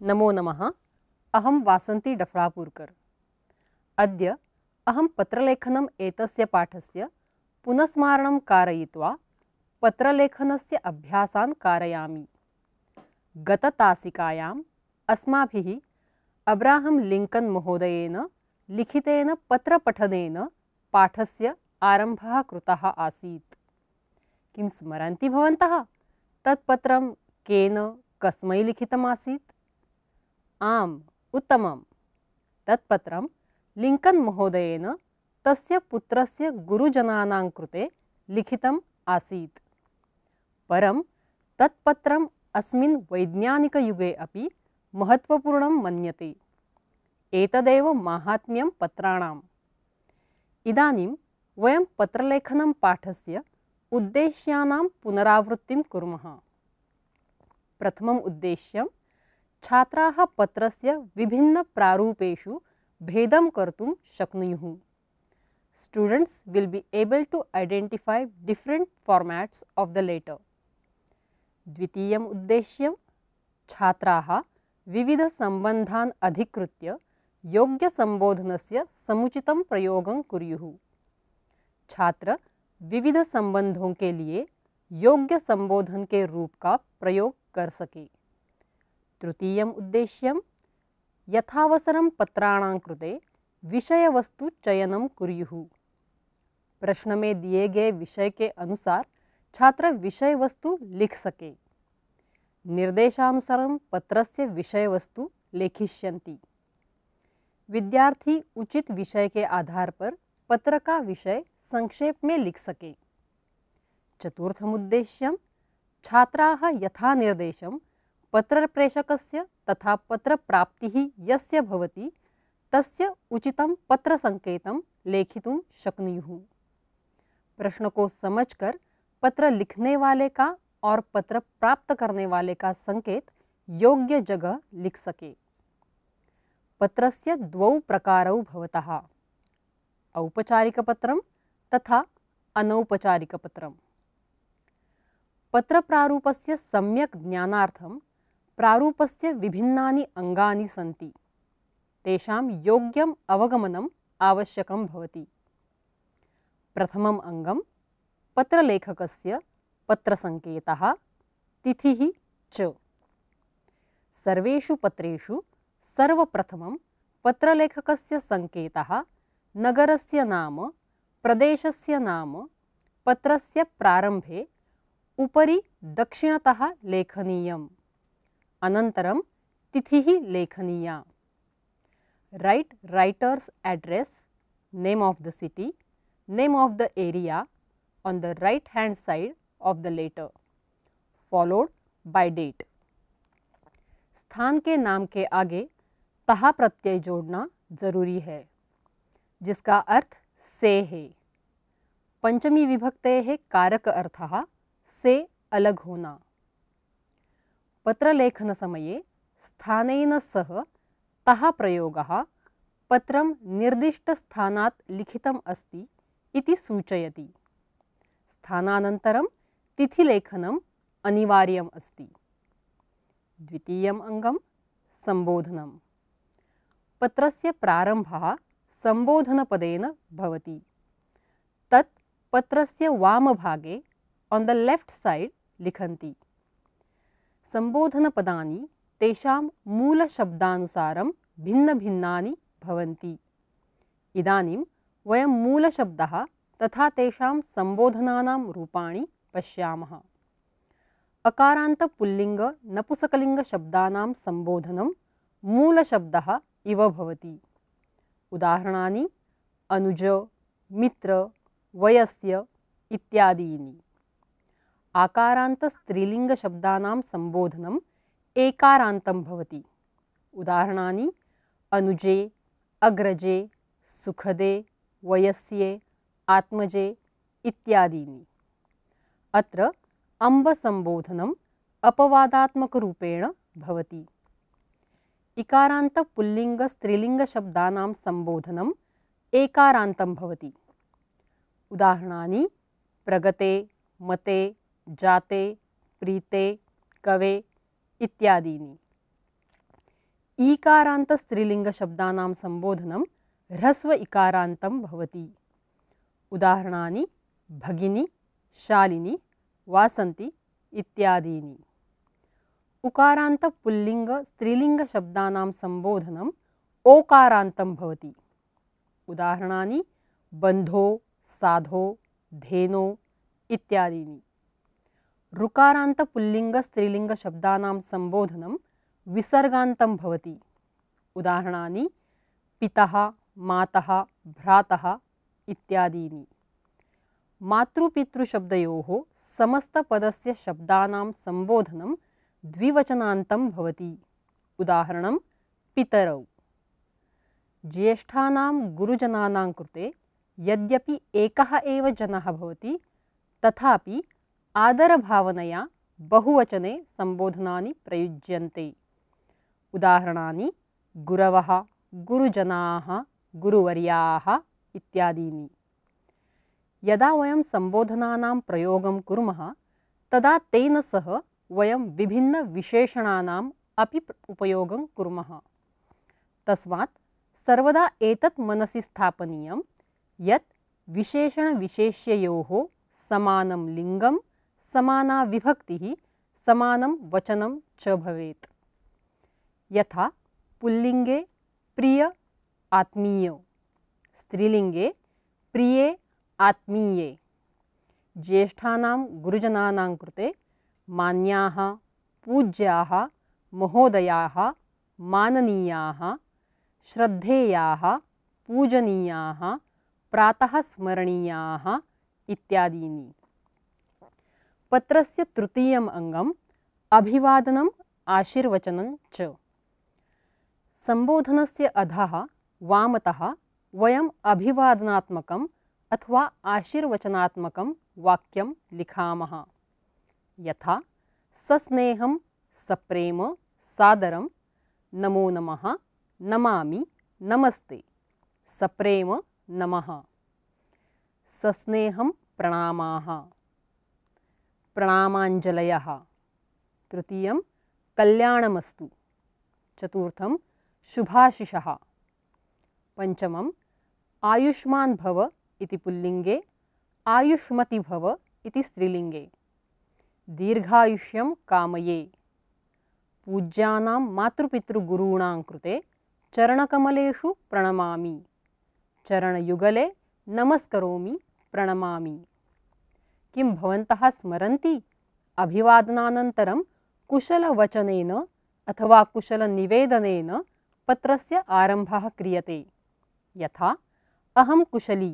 नमो नमः। अहं वासन्ती डफ्रापूर्कर्। अद्य अहं पत्रलेखनम् एतस्य पाठस्य पुनस्मारणं कारयित्वा पत्रलेखनस्य अभ्यासान् कारयामि। गततासिकायाम् अस्माभिः अब्राहम् लिङ्कन् महोदयेन लिखितेन पत्रपठनेन पाठस्य आरम्भः कृतः आसीत्। किं स्मरन्ति भवन्तः? तत् पत्रं केन कस्मै लिखितम् आसीत्? आम्, उत्तमम्। तत् पत्रं लिङ्कन् महोदयेन तस्य पुत्रस्य गुरुजनानां कृते लिखितम् आसीत्। परं तत् पत्रम् अस्मिन् वैज्ञानिकयुगे अपि महत्त्वपूर्णं मन्यते। एतदेव माहात्म्यं पत्राणाम्। इदानीं वयं पत्रलेखनं पाठस्य उद्देश्यानां पुनरावृत्तिं कुर्मः। प्रथमम् उद्देश्यं छात्राः पत्रस्य विभिन्नप्रारूपेषु भेदं कर्तुं शक्नुयुः। Students will be able to identify different formats of the letter. द्वितीयम् उद्देश्यं छात्राः विविधसम्बन्धान् अधिकृत्य योग्यसम्बोधनस्य समुचितं प्रयोगं कुर्युः। छात्र विविध संबंधों के लिए योग्य संबोधन के रूप का प्रयोग कर सके। तृतीयम् उद्देश्यं यथावसरं पत्राणां कृते विषयवस्तु चयनं कुर्युः। प्रश्न में दिए गए विषय के अनुसार छात्र विषय वस्तु लिख सके। निर्देशानुसारं पत्रस्य विषयवस्तु लेखिष्यन्ति। विद्यार्थी उचित विषय के आधार पर पत्र का विषय संक्षेप में लिख सके। चतुर्थम् उद्देश्यं छात्राः यथा निर्देशं पत्रप्रेषकस्य तथा पत्रप्राप्तिः यस्य भवति तस्य उचितं पत्रसंकेतं लेखितुं शक्नुयुः। प्रश्न को समझकर पत्र लिखने वाले का और पत्र प्राप्त करने वाले का संकेत योग्य जगह लिख सके। पत्रस्य द्वौ प्रकारौ भवतः, औपचारिकपत्रं तथा अनौपचारिकपत्रम्। पत्रप्रारूपस्य सम्यक् ज्ञानार्थं प्रारूपस्य विभिन्नानि अङ्गानि सन्ति। तेषां योग्यम् अवगमनम् आवश्यकं भवति। प्रथमम् अङ्गं पत्रलेखकस्य पत्रसङ्केतः, तिथिः च। सर्वेषु पत्रेषु सर्वप्रथमं पत्रलेखकस्य सङ्केतः नगरस्य नाम, प्रदेशस्य नाम, पत्रस्य प्रारम्भे उपरि दक्षिणतः लेखनीयम्। अनन्तरं तिथिः लेखनीया। Write writer's address, name of the city, name of the area on the right hand side of the letter, followed by date. स्थान के नाम के आगे तहा प्रत्यय जोड़ना जरूरी है, जिसका अर्थ से है। पंचमी विभक्तेः कारक अर्थः से अलग होना। पत्रलेखनसमये स्थानेन सह तः प्रयोगः पत्रं निर्दिष्टस्थानात् लिखितम् अस्ति इति सूचयति। स्थानानन्तरं तिथिलेखनम् अनिवार्यम् अस्ति। द्वितीयम् अङ्गं सम्बोधनम्। पत्रस्य प्रारम्भः सम्बोधनपदेन भवति। तत् पत्रस्य वामभागे on the left side लिखन्ति। सम्बोधनपदानि तेषां मूलशब्दानुसारं भिन्नभिन्नानि भवन्ति। इदानीं वयं मूलशब्दः तथा तेषां सम्बोधनानां रूपाणि पश्यामः। अकारान्तपुल्लिङ्ग नपुंसकलिङ्गशब्दानां सम्बोधनं मूलशब्दः इव भवति। उदाहरणानि अनुज, मित्र, वयस्य इत्यादीनि। आकारान्तस्त्रीलिङ्गशब्दानां सम्बोधनम् एकारान्तं भवति। उदाहरणानि अनुजे, अग्रजे, सुखदे, वयस्ये, आत्मजे इत्यादीनि। अत्र अम्बसम्बोधनम् अपवादात्मकरूपेण भवति। इकारान्तपुल्लिङ्गस्त्रीलिङ्गशब्दानां सम्बोधनम् एकारान्तं भवति। उदाहरणानि प्रगते, मते, जाते, प्रीते, कवे इत्यादीनि। ईकारान्त स्त्रीलिङ्गशब्दानां सम्बोधनं ह्रस्व इकारान्तं भवति। उदाहरणानि भगिनी, शालिनी, वासन्ती इत्यादीनि। उकारान्त पुल्लिङ्ग स्त्रीलिङ्गशब्दानां सम्बोधनं ओकारान्तं भवति। उदाहरणानि बन्धो, साधो, धेनो इत्यादीनि। ऋकारान्त पुल्लिङ्ग स्त्रीलिङ्गशब्दानां सम्बोधनं विसर्गान्तं भवति। उदाहरणानि पितः, मातः, भ्रातः इत्यादीनि। मातृपितृशब्दयोः समस्तपदस्य शब्दानां सम्बोधनं द्विवचनान्तं भवति। उदाहरणं पितरौ। ज्येष्ठानां गुरुजनानां कृते यद्यपि एकः एव जनः भवति, तथापि आदरभावनया बहुवचने सम्बोधनानि प्रयुज्यन्ते। उदाहरणानि गुरवः, गुरुजनाः, गुरुवर्याः इत्यादीनि। यदा वयं सम्बोधनानां प्रयोगं कुर्मः, तदा तेन सह वयं विभिन्नविशेषणानाम् अपि उपयोगं कुर्मः। तस्मात् सर्वदा एतत् मनसि स्थापनीयं यत् विशेषणविशेष्ययोः समानं लिङ्गं, समाना विभक्तिः, समानं वचनं च भवेत्। यथा पुल्लिङ्गे प्रिय आत्मीय, स्त्रीलिङ्गे प्रिये आत्मीये। ज्येष्ठानां गुरुजनानां कृते मान्याः, पूज्याः, महोदयाः, माननीयाः, श्रद्धेयाः, पूजनीयाः, प्रातः स्मरणीयाः इत्यादीनि। पत्रस्य तृतीयम् अङ्गम् अभिवादनम् आशीर्वचनं च। सम्बोधनस्य अधः वामतः वयम् अभिवादनात्मकम् अथवा आशीर्वचनात्मकं वाक्यं लिखामः। यथा सस्नेहं, सप्रेम, सादरं, नमो नमः, नमामि, नमस्ते, सप्रेम, नमः। सस्नेहं प्रणामाः, प्रणामाञ्जलयः। तृतीयं कल्याणमस्तु। चतुर्थं शुभाशिषः। पंचमं आयुष्मान् भव इति पुल्लिङ्गे, आयुष्मति भव इति स्त्रीलिङ्गे। दीर्घायुष्यं कामये। पूज्यानां मातृपितृगुरूणां कृते चरणकमलेषु प्रणमामि, चरणयुगले नमस्करोमि, प्रणमामि। किं भवन्तः स्मरन्ति? अभिवादनानन्तरं कुशलवचनेन अथवा कुशलनिवेदनेन पत्रस्य आरम्भः क्रियते। यथा अहं कुशली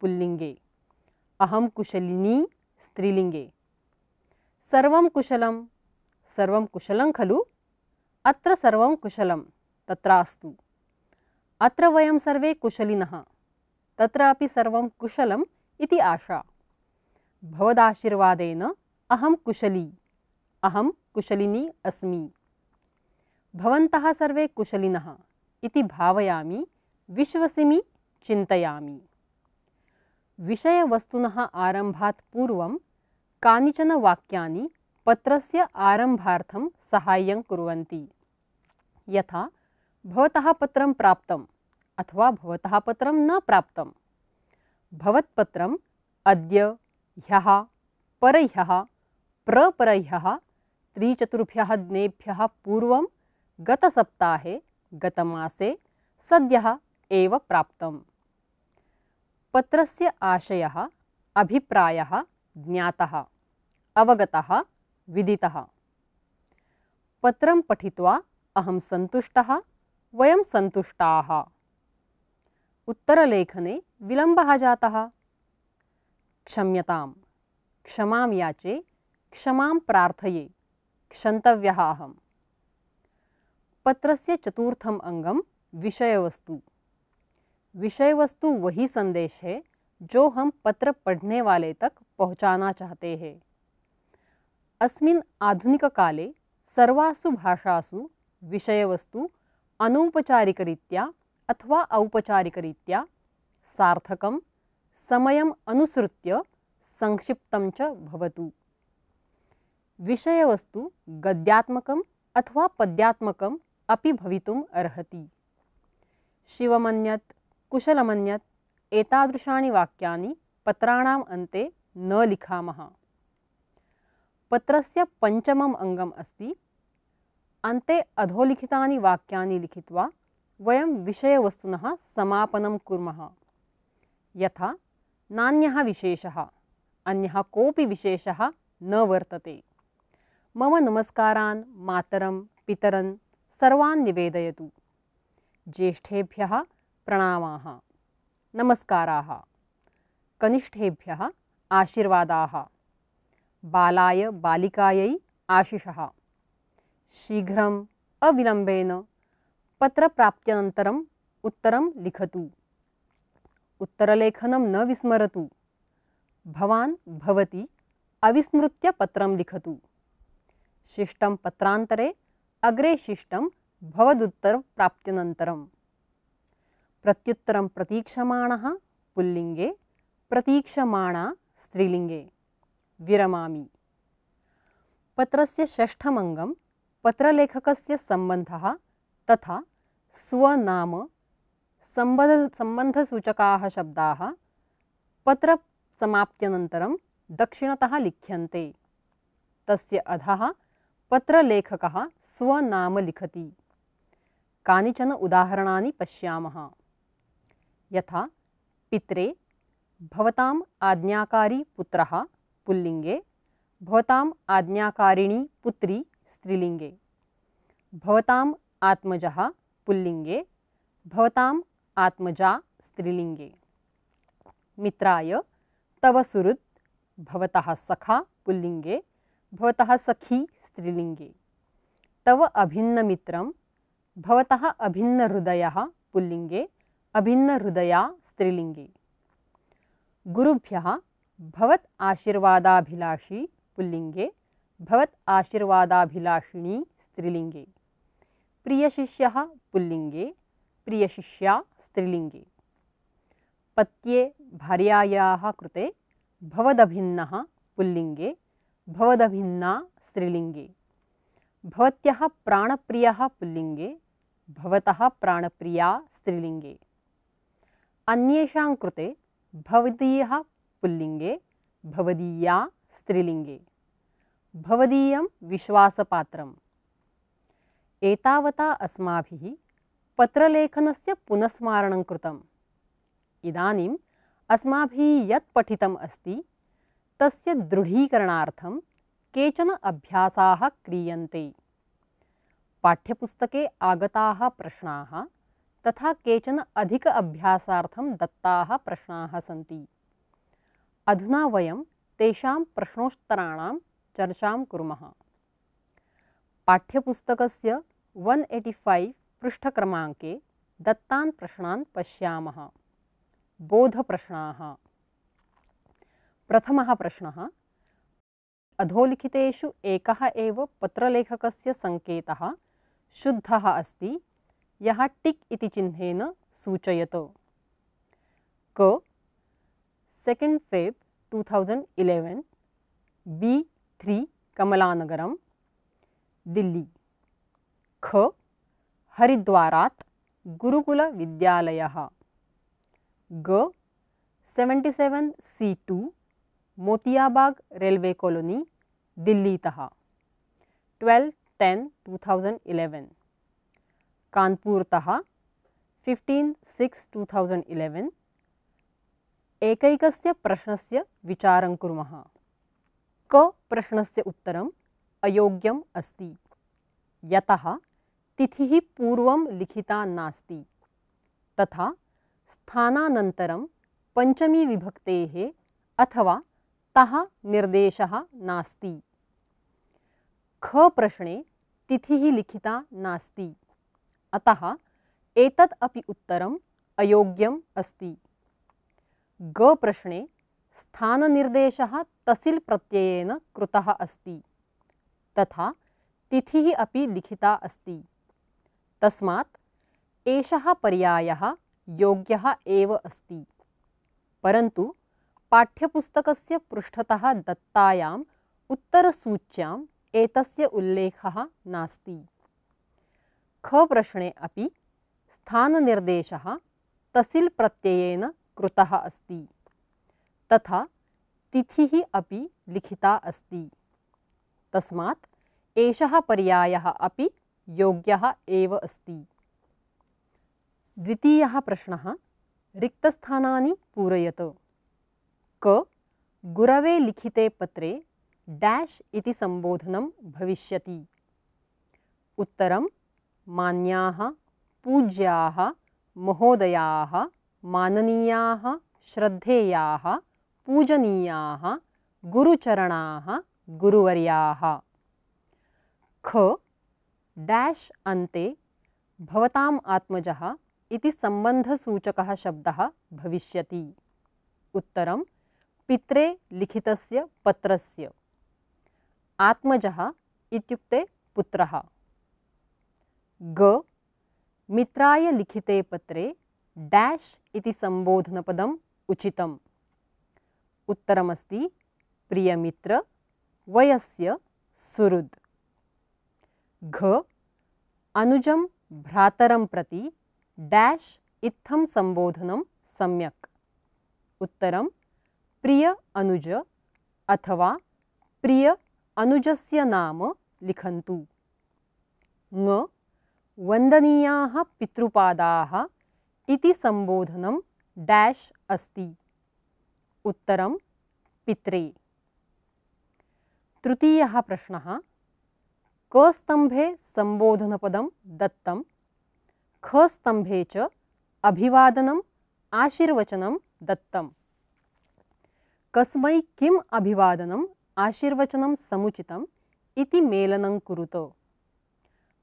पुल्लिङ्गे, अहं कुशलिनी स्त्रीलिङ्गे। सर्वं कुशलं, सर्वं कुशलं खलु? अत्र सर्वं कुशलं, तत्रास्तु। अत्र वयं सर्वे कुशलिनः, तत्र अपि सर्वं कुशलम् इति आशा। भवदाशीर्वादेन अहं कुशली, अहं कुशलिनी अस्मि। भवन्तः सर्वे कुशलिनः इति भावयामि, विश्वसिमि, चिन्तयामि। विषयवस्तुनः आरम्भात् पूर्वं कानिचन वाक्यानि पत्रस्य आरम्भार्थं साहाय्यं कुर्वन्ति। यथा भवतः पत्रं प्राप्तम् अथवा भवतः पत्रं न प्राप्तं। भवत्पत्रम् अद्य, ह्यः, परह्यः, प्रपरह्यः, 3-4 दिनेभ्यः पूर्वं, गतसप्ताहे, गतमासे, सद्यः एव प्राप्तम्। पत्रस्य आशयः, अभिप्रायः ज्ञातः, अवगतः, विदितः। पत्रं पठित्वा अहं सन्तुष्टः, वयं सन्तुष्टाः। उत्तरलेखने विलम्बः जातः। क्षम्यताम्, क्षमां याचे, क्षमां प्रार्थये, क्षन्तव्यः अहम्। पत्रस्य चतुर्थम् अंगम विषयवस्तु। विषयवस्तु वही संदेश है जो हम पत्र पढ़ने वाले तक पहुंचाना चाहते हैं। अस्मिन् आधुनिक काले सर्वासु भाषासु विषयवस्तु अनौपचारिकरीत्या अथवा औपचारिकरीत्या सार्थकं, समयम् अनुसृत्य संक्षिप्तं च भवतु। विषयवस्तु गद्यात्मकम् अथवा पद्यात्मकम् अपि भवितुम् अर्हति। शिवमन्यत्, कुशलमन्यत् एतादृशानि वाक्यानि पत्राणाम् अन्ते न लिखामः। पत्रस्य पञ्चमम् अङ्गम् अस्ति। अन्ते अधोलिखितानि वाक्यानि लिखित्वा वयं विषयवस्तुनः समापनं कुर्मः। यथा नान्यः विशेषः, अन्यः कोऽपि विशेषः न वर्तते। मम नमस्कारान् मातरं पितरन् सर्वान् निवेदयतु। ज्येष्ठेभ्यः प्रणामाः, नमस्काराः। कनिष्ठेभ्यः आशीर्वादाः। बालाय बालिकायै आशिषः। शीघ्रम् अविलम्बेन पत्रप्राप्त्यनन्तरम् उत्तरं लिखतु। उत्तरलेखनं न विस्मरतु। भवान् भवती अविस्मृत्य पत्रं लिखतु। शिष्टं पत्रान्तरे अग्रे शिष्टं भवदुत्तरप्राप्त्यनन्तरम्। प्रत्युत्तरं प्रतीक्षमाणः पुल्लिङ्गे, प्रतीक्षमाणा स्त्रीलिङ्गे। विरमामि। पत्रस्य षष्ठमङ्गं पत्रलेखकस्य सम्बन्धः तथा स्वनाम सम्बन्धसूचकाः शब्दाः पत्रसमाप्त्यनन्तरं दक्षिणतः लिख्यन्ते। तस्य अधः पत्रलेखकः स्वनाम लिखति। कानिचन उदाहरणानि पश्यामः। यथा पित्रे भवताम् आज्ञाकारी पुत्रः पुल्लिङ्गे, भवताम् आज्ञाकारिणी पुत्री स्त्रीलिङ्गे। भवताम् आत्मजः पुल्लिङ्गे, भवताम् आत्मजा स्त्रीलिङ्गे। मित्राय तव सुहृत्, भवतः सखा पुल्लिङ्गे, भवतः सखी स्त्रीलिङ्गे। तव अभिन्नमित्रं, भवतः अभिन्नहृदयः पुल्लिङ्गे, अभिन्नहृदया स्त्रीलिङ्गे। गुरुभ्यः भवत् आशीर्वादाभिलाषी पुल्लिङ्गे, भवत् आशीर्वादाभिलाषिणी स्त्रीलिङ्गे। प्रियशिष्यः पुल्लिङ्गे, प्रियशिष्या स्त्रीलिङ्गे। पत्ये भार्यायाः कृते भवदभिन्नः पुल्लिङ्गे, भवदभिन्ना स्त्रीलिङ्गे। भवत्यः प्राणप्रियः पुल्लिङ्गे, भवतः प्राणप्रिया स्त्रीलिङ्गे। अन्येषां कृते भवदीयः पुल्लिङ्गे, भवदीया स्त्रीलिङ्गे। भवदीयं विश्वासपात्रम्। एतावता अस्माभिः पत्रलेखनस्य पुनस्मारणं कृतम्। इदानीम् अस्माभिः यत् पठितम् अस्ति तस्य दृढीकरणार्थं केचन अभ्यासाः क्रियन्ते। पाठ्यपुस्तके आगताः प्रश्नाः तथा केचन अधिक अभ्यासार्थं दत्ताः प्रश्नाः सन्ति। अधुना वयं तेषां प्रश्नोत्तराणां चर्चां कुर्मः। पाठ्यपुस्तकस्य 185 पृष्ठक्रमाङ्के दत्तान् प्रश्नान् पश्यामः। बोधप्रश्नाः। प्रथमः प्रश्नः। अधोलिखितेषु एकः एव पत्रलेखकस्य सङ्केतः शुद्धः अस्ति यः टिक् इति चिह्नेन सूचयत। क 2 फेब् 2011 B3 कमलानगरम दिल्ली। ख हरिद्वारात् गुरुकुलविद्यालयः। ग 77C2 मोतियाबाग रेलवे कॉलोनी दिल्लीतः 12/10/2011। कानपुरतः 15/6/2011। एकैकस्य प्रश्नस्य विचारं कुर्मः। क प्रश्नस्य उत्तरम् अयोग्यम् अस्ति यतः तिथिः पूर्वं लिखिता नास्ति तथा स्थानानन्तरं पञ्चमी विभक्तेः अथवा तः निर्देशः नास्ति। ख प्रश्ने तिथिः लिखिता नास्ति अतः एतत् अपि उत्तरम् अयोग्यम् अस्ति। ग प्रश्ने स्थाननिर्देशः तसिल् प्रत्ययेन कृतः अस्ति तथा तिथिः अपि लिखिता अस्ति। तस्मात् एषः पर्यायः योग्यः एव अस्ति। परन्तु पाठ्यपुस्तकस्य पृष्ठतः दत्तायाम् उत्तरसूच्याम् एतस्य उल्लेखः नास्ति। ख प्रश्ने अपि स्थाननिर्देशः तसिल् प्रत्ययेन कृतः अस्ति, तथा तिथिः अपि लिखिता अस्ति। तस्मात् एषः पर्यायः अपि योग्यः एव अस्ति। द्वितीयः प्रश्नः रिक्तस्थानानि पूरयत। क गुरवे लिखिते पत्रे डैश इति संबोधनं भविष्यति। उत्तरं मान्याः, पूज्याः, महोदयाः, माननीयाः, श्रद्धेयाः, पूजनीयाः, गुरुचरणाः, गुरुवर्याः। ख डैश अन्ते भवताम् आत्मजः इति सम्बन्धसूचकः शब्दः भविष्यति। उत्तरं पित्रे लिखितस्य पत्रस्य। आत्मजः इत्युक्ते पुत्रः। ग मित्राय लिखिते पत्रे डैश इति संबोधनपदम् उचितम्। उत्तरमस्ति प्रियमित्र वयस्य सुहृद्। घ अनुजं भ्रातरं प्रति डैश इत्थं संबोधनं सम्यक्। उत्तरं प्रिय अनुज अथवा प्रिय अनुजस्य नाम लिखन्तु। ङ वन्दनीयाः पितृपादाः इति संबोधनं डैश अस्ति। उत्तरं पित्रे। तृतीयः प्रश्नः क स्तम्भे संबोधनपदं दत्तं, ख स्तम्भे च अभिवादनम् आशीर्वचनं दत्तं। कस्मै किम् अभिवादनम् आशीर्वचनं समुचितम् इति मेलनं कुरुत।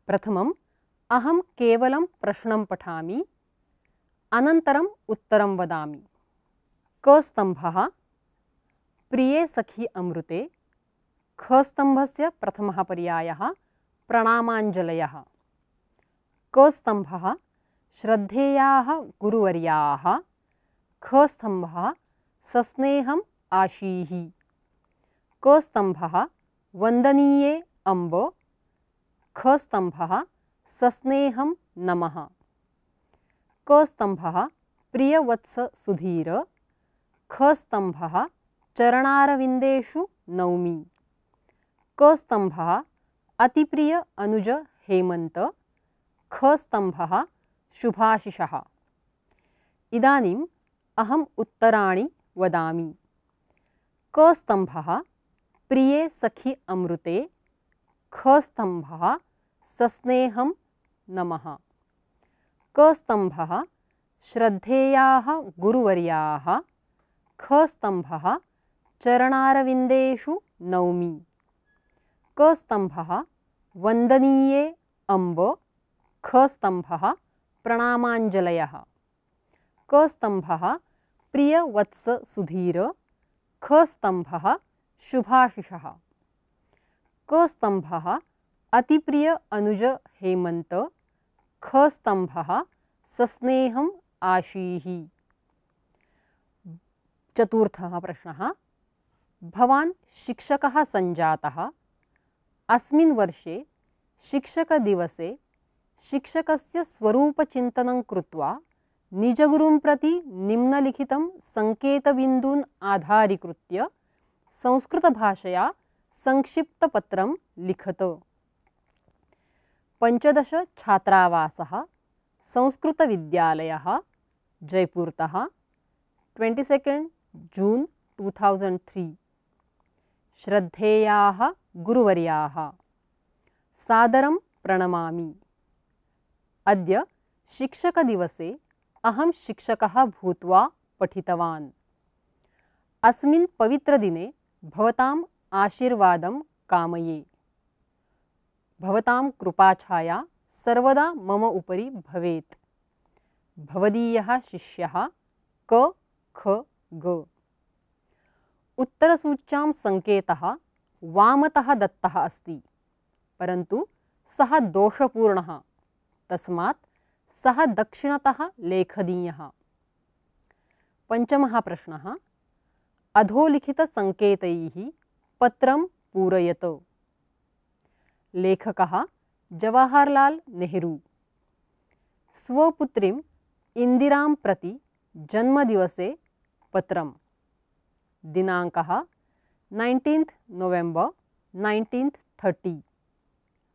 प्रथमम् अहं केवलं प्रश्नं पठामि, अनन्तरम् उत्तरं वदामि। क स्तम्भः प्रिये सखि अमृते। ख स्तम्भस्य प्रथमः पर्यायः प्रणामाञ्जलयः। क स्तम्भः श्रद्धेयाः गुरुवर्याः। ख स्तम्भः सस्नेहम् आशीः। क स्तम्भः वन्दनीये अम्ब। ख स्तम्भः सस्नेहं नमः। क स्तम्भः प्रियवत्स सुधीर। ख स्तम्भः चरणारविन्देषु नौमि। क स्तम्भः अतिप्रिय अनुज हेमन्त। ख स्तम्भः शुभाशिषः। इदानीम् अहम् उत्तराणि वदामि। क स्तम्भः प्रिये सखि अमृते। ख स्तम्भः सस्नेहं नमः। क स्तम्भः श्रद्धेयाः गुरुवर्याः। ख स्तम्भः चरणारविन्देषु नौमि। क स्तम्भः वन्दनीये अम्ब। ख स्तम्भः प्रणामाञ्जलयः। क स्तम्भः प्रियवत्स सुधीर। ख स्तम्भः शुभाशिषः। क स्तम्भः अतिप्रिय अनुज हेमन्त। ख स्तम्भः सस्नेहम् आशीः। चतुर्थः प्रश्नः भवान् शिक्षकः सञ्जातः। अस्मिन् वर्षे शिक्षकदिवसे शिक्षकस्य स्वरूपचिन्तनं कृत्वा निजगुरुं प्रति निम्नलिखितं सङ्केतबिन्दून् आधारीकृत्य संस्कृतभाषया संक्षिप्तपत्रं लिखत। 15 छात्रावासः संस्कृतविद्यालयः जयपुरतः 22 जून 2003। श्रद्धेयाः गुरुवर्याः सादरं प्रणमामि। अद्य शिक्षकदिवसे अहं शिक्षकः भूत्वा पठितवान्। अस्मिन् पवित्रदिने भवताम् आशीर्वादं कामये। भवतां कृपाछाया सर्वदा मम उपरि भवेत्। भवदीयः शिष्यः क ख ग। उत्तरसूच्यां सङ्केतः वामतः दत्तः अस्ति, परन्तु सः दोषपूर्णः, तस्मात् सः दक्षिणतः लेखनीयः। पञ्चमः प्रश्नः अधोलिखितसङ्केतैः पत्रं पूरयत। लेखकः जवाहरलाल नेहरू। स्वपुत्रीं इन्दिरां प्रति जन्मदिवसे पत्रम्। दिनाङ्कः 19 नवेम्बर् 1930।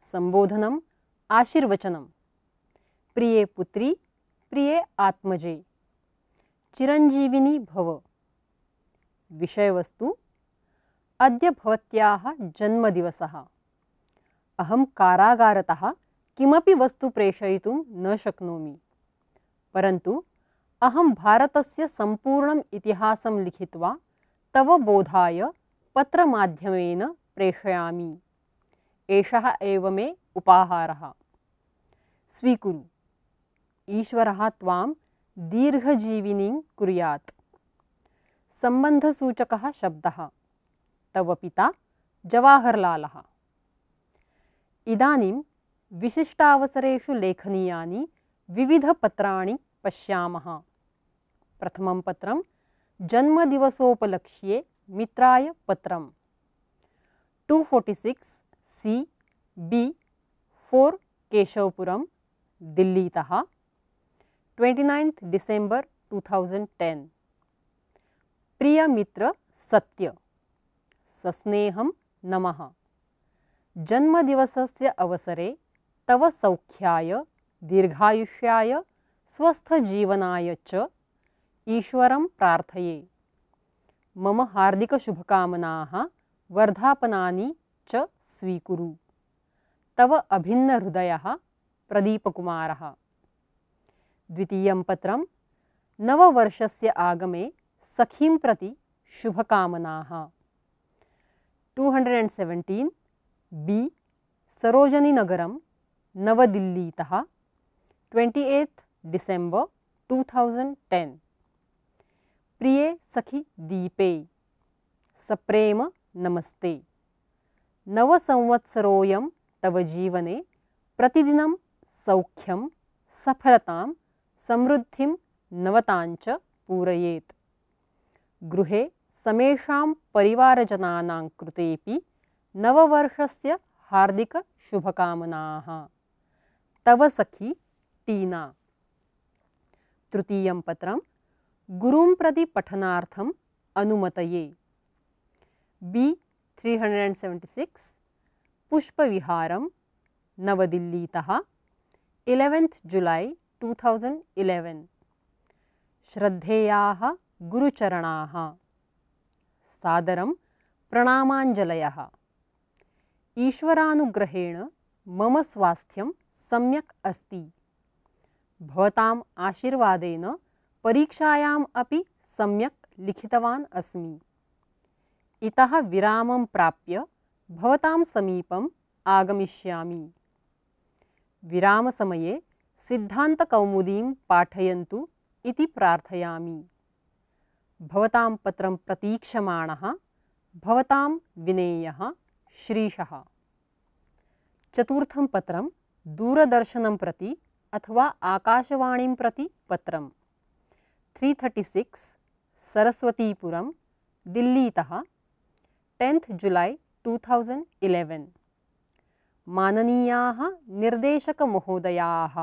सम्बोधनम् आशीर्वचनम्। प्रिये पुत्री, प्रिये आत्मजे, चिरञ्जीविनी भव। विषयवस्तु: अद्य भवत्याः जन्मदिवसः। अहं कारागारतः किमपि वस्तु प्रेषयितुं न शक्नोमि, परन्तु अहं भारतस्य सम्पूर्णम् इतिहासं लिखित्वा तव बोधाय पत्रमाध्यमेन प्रेषयामि। एषः एव मे उपाहारः। स्वीकुरु। ईश्वरः त्वां दीर्घजीविनीं कुर्यात्। सम्बन्धसूचकः शब्दः: तव पिता जवाहरलालः। इदानीं विशिष्टावसरेषु लेखनीयानि विविधपत्राणि पश्यामः। प्रथमं पत्रं जन्मदिवसोपलक्ष्ये मित्राय पत्रम्। 246 C B 4 केशवपुरं, दिल्लीतः 29 डिसेम्बर् 2010। प्रिय मित्र सत्य, सस्नेहं नमः। जन्मदिवसस्य अवसरे तव सौख्याय, दीर्घायुष्याय, स्वस्थजीवनाय च ईश्वरं प्रार्थये। मम हार्दिकशुभकामनाः, वर्धापनानि च स्वीकुरु। तव अभिन्नहृदयः, प्रदीपकुमारः। द्वितीयं पत्रं नववर्षस्य आगमे सखीं प्रति शुभकामनाः। 217 B सरोजनीनगरं, नवदिल्लीतः 28 डिसेम्बर् 2010। प्रिये सखि दीपे, सप्रेम नमस्ते। नवसंवत्सरोऽयं तव जीवने प्रतिदिनं सौख्यं, सफलतां, समृद्धिं, नवताञ्च पूरयेत्। गृहे समेषां परिवारजनानां कृतेपि नववर्षस्य हार्दिकशुभकामनाः। तव सखी टीना। तृतीयं पत्रं गुरुं प्रति पठनार्थम् अनुमतये। B 376 पुष्पविहारं, नवदिल्लीतः 11 जुलै 2011। श्रद्धेयाः गुरुचरणाः, सादरं प्रणामाञ्जलयः। ईश्वरानुग्रहेण मम स्वास्थ्यं सम्यक् अस्ति। भवताम् आशीर्वादेन परीक्षायाम् अपि सम्यक् लिखितवान् अस्मि। इतः विरामं प्राप्य भवतां समीपम् आगमिष्यामि। विरामसमये सिद्धान्तकौमुदीं पाठयन्तु इति प्रार्थयामि। भवतां पत्रं प्रतीक्षमाणः, भवतां विनेयः श्रीशः। चतुर्थं पत्रं दूरदर्शनं प्रति अथवा आकाशवाणीं प्रति पत्रम्। 336 सरस्वतीपुरं, दिल्लीतः 10 जुलै 2011। माननीयाः निर्देशकमहोदयाः,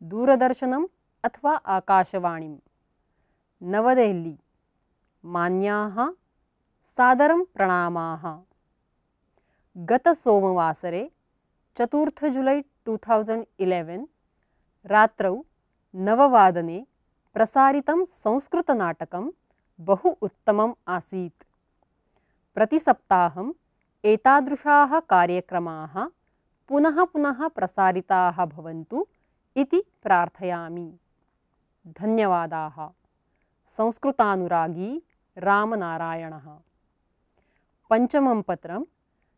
दूरदर्शनम् अथवा आकाशवाणीं, नवदेहली, मान्याः, सादरं प्रणामाः। गतसोमवासरे 4 जुलै 2011 रात्रौ 9 वादने प्रसारितं संस्कृतनाटकं बहु उत्तमम् आसीत्। प्रतिसप्ताहम् एतादृशाः कार्यक्रमाः पुनः पुनः प्रसारिताः भवन्तु इति प्रार्थयामि। धन्यवादाः। संस्कृतानुरागी रामनारायणः। पञ्चमं पत्रं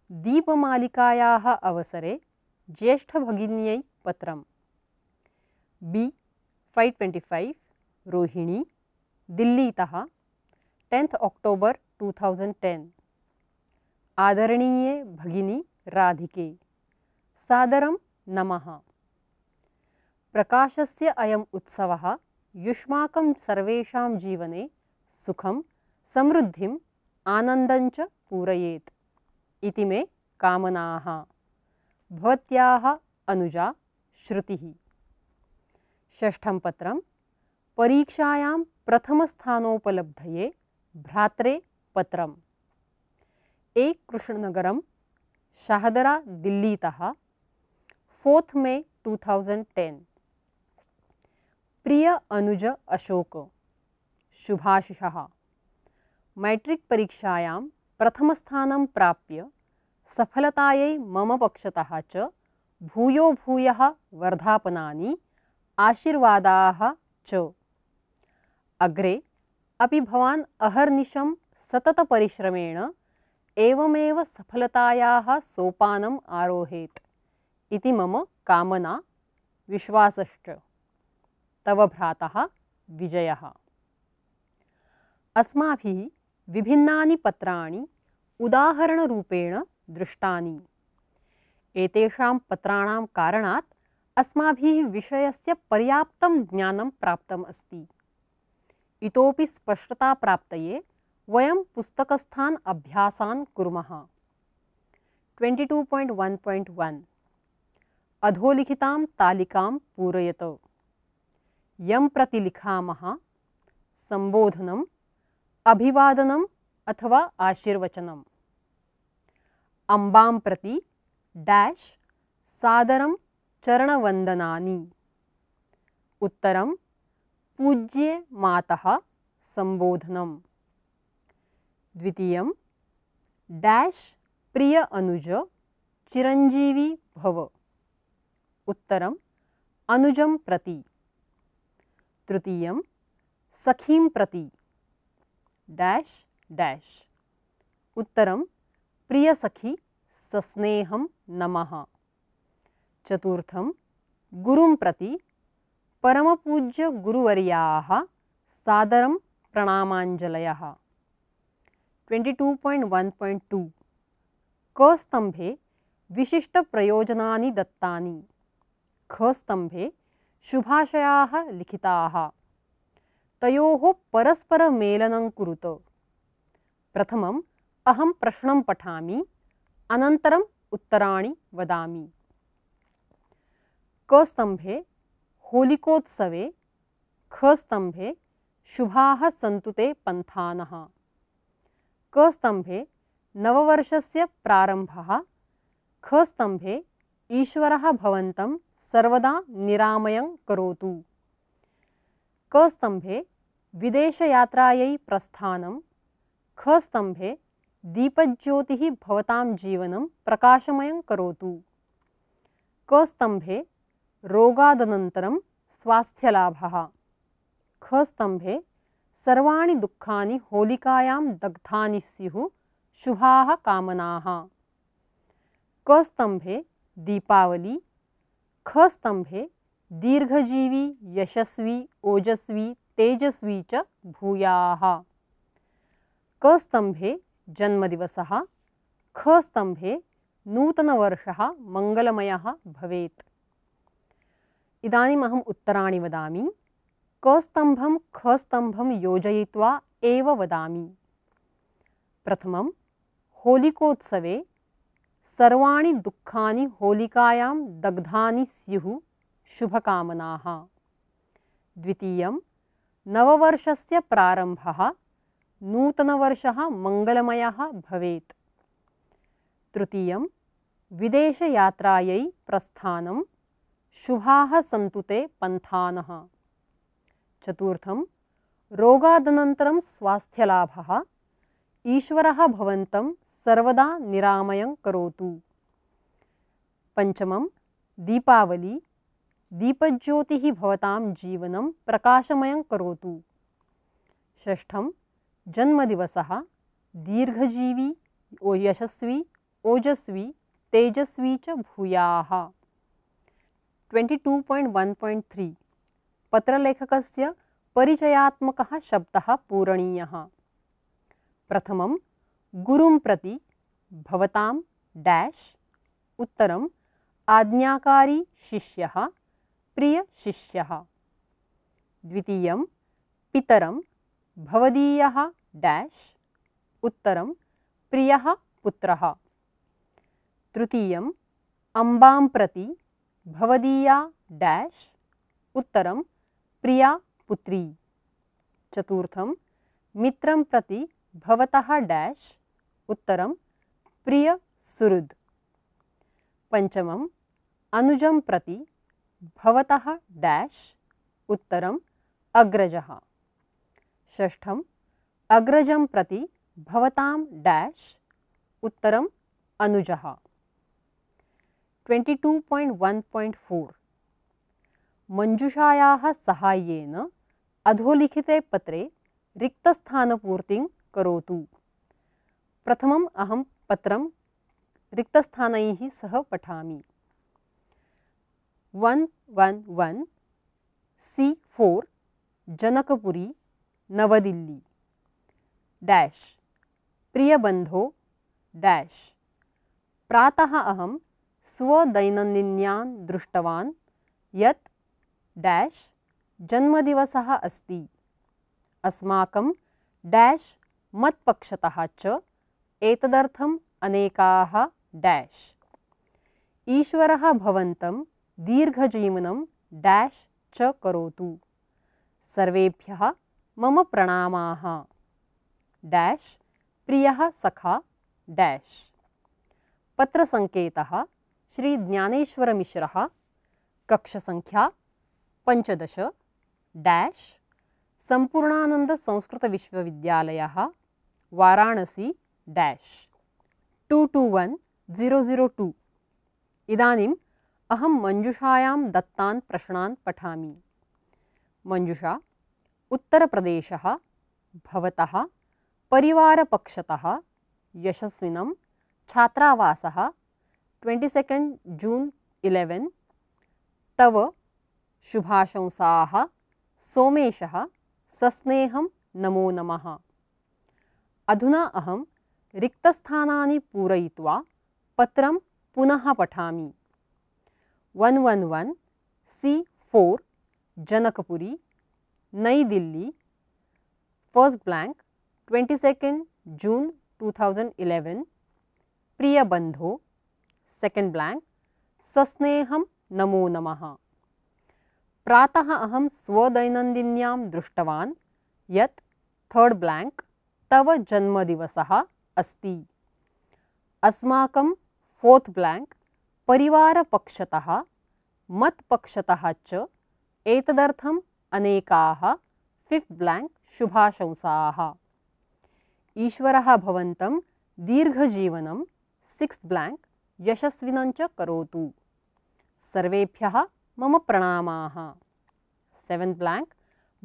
दीपमालिकायाः अवसरे ज्येष्ठभगिन्यै पत्रम्। B 525 रोहिणी, दिल्लीतः 10 अक्टोबर् 2010। आदरणीये भगिनी राधिके, सादरं नमः। प्रकाशस्य अयम् उत्सवः युष्माकं सर्वेषां जीवने सुखं, समृद्धिम्, आनन्दञ्च पूरयेत् इति मे कामनाः। भवत्याः अनुजा श्रुतिः। षष्ठं पत्रं परीक्षायां प्रथमस्थानोपलब्धये भ्रात्रे पत्रम्। एक कृष्णनगरम शाहदरा दिल्लीतः 4 मे 2010। प्रिय अनुज अशोक, शुभाशिषः। मैट्रिक परीक्षायां प्रथमस्थानं प्राप्य सफलतायै मम पक्षतः च भूयो भूयः वर्धापनानि आशीर्वादाः च। अग्रे अपि भवान् अहर्निशं सततपरिश्रमेण एवमेव सफलतायाः सोपानम् आरोहेत् इति मम कामना, विश्वासश्च। तव भ्रातः विजयः। अस्माभिः विभिन्नानि पत्राणि उदाहरणरूपेण दृष्टानि। एतेषां पत्राणां कारणात् अस्माभिः विषयस्य पर्याप्तं ज्ञानं प्राप्तम् अस्ति। इतोपि स्पष्टता प्राप्तये वयं पुस्तकस्थान् अभ्यासान् कुर्मः। 22.1.1 अधोलिखितां तालिकां पूरयत। यं प्रति लिखामः संबोधनम्, अभिवादनम् अथवा आशीर्वचनम्। अम्बां प्रति डैश सादरं चरणवन्दनानि। उत्तरं पूज्ये मातः संबोधनम्। द्वितीयं डैश प्रिय अनुज चिरञ्जीवी भव। उत्तरं अनुजं प्रति। तृतीयं सखीं प्रति डैश डैश। उत्तरं प्रियसखी सस्नेहं नमः। चतुर्थं गुरुं प्रति परमपूज्य गुरुवर्याः सादरं प्रणामाञ्जलयः। 22.1.2 क स्तम्भे विशिष्टप्रयोजनानि दत्तानि। ख स्तम्भे शुभाशयाः लिखिताः। तयोः परस्परमेलनं कुरुत। प्रथमम् अहं प्रश्नं पठामि, अनन्तरम् उत्तराणि वदामि। क स्तम्भे होलिकोत्सवे, ख स्तम्भे शुभाः सन्तु ते पन्थानः। क स्तम्भे नववर्षस्य प्रारम्भः, ख स्तम्भे ईश्वरः भवन्तं सर्वदा निरामयं करोतु। क स्तम्भे विदेशयात्रायै प्रस्थानं, ख स्तम्भे दीपज्योतिः भवतां जीवनं प्रकाशमयं करोतु। क स्तम्भे रोगादनन्तरं स्वास्थ्यलाभः। ख स्तम्भे सर्वाणि दुःखानि होलिकायां दग्धानि स्युः, शुभाः कामनाः। क स्तम्भे दीपावली। ख स्तम्भे दीर्घजीवी यशस्वी ओजस्वी तेजस्वी च भूयाः। क स्तम्भे जन्मदिवसः। ख स्तम्भे नूतनवर्षः मङ्गलमयः भवेत्। इदानीम् अहम् उत्तराणि वदामि। क स्तम्भं ख स्तम्भं योजयित्वा एव वदामि। प्रथमं होलिकोत्सवे सर्वाणि दुःखानि होलिकायां दग्धानि स्युः, शुभकामनाः। द्वितीयं नववर्षस्य प्रारम्भः, नूतनवर्षः मङ्गलमयः भवेत्। तृतीयं विदेशयात्रायै प्रस्थानं, शुभाः सन्तु ते पन्थानः। चतुर्थं रोगादनन्तरं स्वास्थ्यलाभः, ईश्वरः भवन्तं सर्वदा निरामयं करोतु। पंचमं दीपावली। दीपज्योतिः भवतां जीवनं प्रकाशमयं करोतु। षष्ठं जन्मदिवसः। दीर्घजीवी यशस्वी ओजस्वी तेजस्वी च भूयाः। 22.1.3 पत्रलेखकस्य परिचयात्मकः शब्दः पूरणीयः। प्रथमं गुरुं प्रति भवतां डैश। उत्तरम् आज्ञाकारी शिष्यः, प्रिय शिष्यः। द्वितीयं पितरं भवदीयः डैश। उत्तरं प्रियः पुत्रः। तृतीयं अम्बां प्रति भवदीया डैश। उत्तरं प्रिया पुत्री। चतुर्थं मित्रं प्रति भवतः डैश, उत्तरं प्रिय सुहृद। पंचमं अनुजं प्रति भवतः डैश, उत्तरं अग्रजः। षष्ठं अग्रजं प्रति भवतां डैश, उत्तरं अनुजः। 22.1.4 मंजुषायाः सहाय्येन अधोलिखिते पत्रे रिक्तस्थानपूर्तिं करोतु। प्रथमम् अहं पत्रं रिक्तस्थानैः सह पठामि। 111 C4 जनकपुरी नवदिल्ली डैश प्रियबन्धो डैश प्रातः अहं स्वदैनन्दिन्यान् दृष्टवान् यत् डैश जन्मदिवसः अस्ति। अस्माकं डैश मत्पक्षतः च एतदर्थम् अनेकाः डैश। ईश्वरः भवन्तं दीर्घजीवनं डैश च करोतु। सर्वेभ्यः मम प्रणामाः। डैश प्रियः सखा डैश। पत्रसंकेतः श्री ज्ञानेश्वरमिश्रः, कक्षसंख्या 15 डैश सम्पूर्णानन्द संस्कृत विश्वविद्यालयः वाराणसी डैश 221002। इदानीम् अहं मंजुषायां दत्तान् प्रश्नान् पठामि। मंजुषा, उत्तरप्रदेशः भवतः परिवारपक्षतः यशस्विनं छात्रावासः 22 जून 11 तव शुभाशंसाः सोमेशः सस्नेहं नमो नमः। अधुना अहं रिक्तस्थानानि पूरयित्वा पत्रं पुनः पठामि। 111 C4 जनकपुरी नई दिल्ली फर्स्ट ब्लैंक 22 जून 2011 प्रिय बंधो सेकंड ब्लैंक सस्नेहं नमो नमः। प्रातः अहं स्वदैनन्दिन्यां दृष्टवान् यत् थर्ड ब्लैंक तव जन्मदिवसः अस्ति। अस्माकं फोर्थ ब्लैंक परिवारपक्षतः मत्पक्षतः च एतदर्थम् अनेकाः फिफ्थ ब्लैंक शुभाशंसाः। ईश्वरः भवन्तं दीर्घजीवनं सिक्स्थ ब्लैंक यशस्विनं च करोतु। सर्वेभ्यः मम प्रणामाः। सेवेंथ ब्लैंक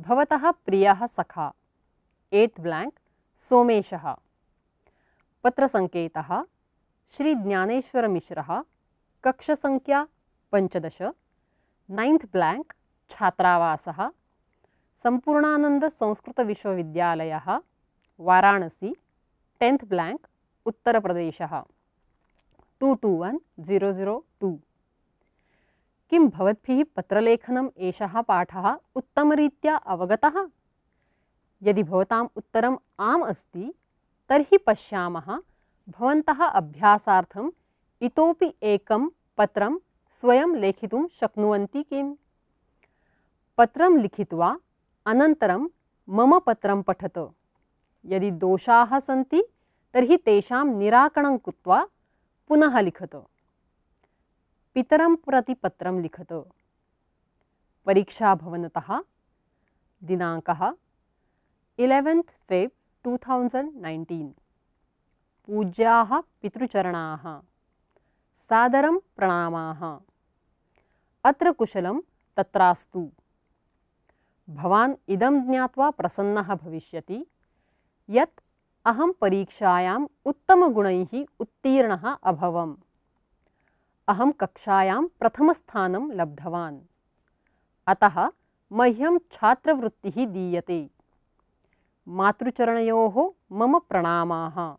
भवतः प्रियः सखा। एट्थ ब्लैंक सोमेशः। पत्रसंकेतः श्री ज्ञानेश्वरमिश्रः, कक्षसंख्या 15 नाइन्थ ब्लैंक छात्रावासः सम्पूर्णानन्द संस्कृत विश्वविद्यालयः वाराणसी 10th ब्लैंक उत्तरप्रदेशः 221002। किं भवद्भिः पत्रलेखनम् एषः पाठः उत्तमरीत्या अवगतः? यदि भवताम् उत्तरम् आम् अस्ति तर्हि पश्यामः भवन्तः अभ्यासार्थम् इतोपि एकं पत्रं स्वयं लेखितुं शक्नुवन्ति किम्? पत्रं लिखित्वा अनन्तरं मम पत्रं पठत। यदि दोषाः सन्ति तर्हि तेषां निराकरणं कृत्वा पुनः लिखत। पितरं प्रति पत्रं लिखत। परीक्षाभवनतः दिनाङ्कः 11th Feb 2019। पूज्याः पितृचरणाः, सादरं प्रणामाः। अत्र कुशलं तत्रास्तु। भवान् इदं ज्ञात्वा प्रसन्नः भविष्यति यत् अहं परीक्षायाम् उत्तमगुणैः उत्तीर्णः अभवम्। अहं कक्षायां प्रथमस्थानं लब्धवान्। अतः मह्यं छात्रवृत्तिः दीयते। मातृचरणयोः मम प्रणामाः।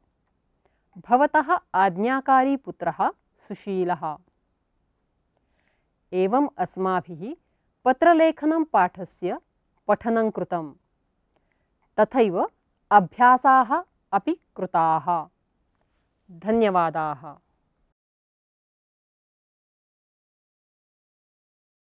भवतः आज्ञाकारी पुत्रः सुशीलः। एवम् अस्माभिः पत्रलेखनं पाठस्य पठनं कृतं। तथैव अभ्यासाः अपि कृताः। धन्यवादाः।